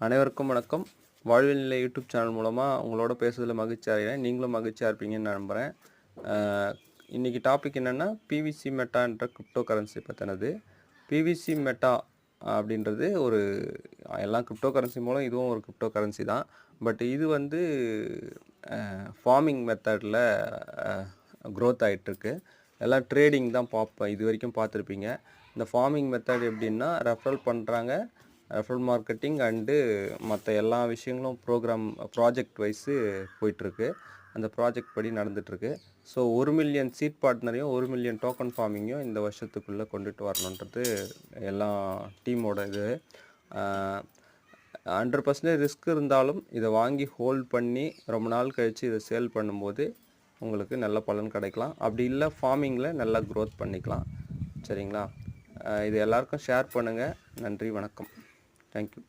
அனைவருக்கும் வணக்கம். வாழ்வியல் நிலை யூடியூப் சேனல் மூலமாக உங்களோட பேசுறதில் மகிழ்ச்சி அடைகிறேன். நீங்களும் மகிழ்ச்சியாக இருப்பீங்கன்னு நான் நம்புகிறேன். இன்றைக்கி டாபிக் என்னென்னா பிவிசி மெட்டான்ற கிரிப்டோ கரன்சி பற்றினது. பிவிசி மெட்டா அப்படின்றது ஒரு எல்லா கிரிப்டோ கரன்சி மூலம் இதுவும் ஒரு கிரிப்டோ கரன்சி தான். பட் இது வந்து ஃபார்மிங் மெத்தடில் க்ரோத் ஆகிட்டுருக்கு. எல்லாம் ட்ரேடிங் தான் இது வரைக்கும் பார்த்துருப்பீங்க. இந்த ஃபார்மிங் மெத்தட் எப்படின்னா ரெஃபரல் பண்ணுறாங்க, ரெஃபரல் மார்க்கெட்டிங் அண்டு மற்ற எல்லா விஷயங்களும் ப்ராஜெக்ட் வைஸு போயிட்டுருக்கு. அந்த ப்ராஜெக்ட் படி நடந்துகிட்ருக்கு. ஸோ 1 மில்லியன் சீட் பார்ட்னரையும் 1 மில்லியன் டோக்கன் ஃபார்மிங்கையும் இந்த வருஷத்துக்குள்ளே கொண்டுட்டு வரணுன்றது எல்லா டீமோட இது. 100% ரிஸ்க் இருந்தாலும் இதை வாங்கி ஹோல்ட் பண்ணி ரொம்ப நாள் கழித்து இதை சேல் பண்ணும்போது உங்களுக்கு நல்ல பலன் கிடைக்கலாம். அப்படி இல்லை ஃபார்மிங்கில் நல்லா க்ரோத் பண்ணிக்கலாம். சரிங்களா? இது எல்லாருக்கும் ஷேர் பண்ணுங்கள். நன்றி, வணக்கம். தேங்க்யூ.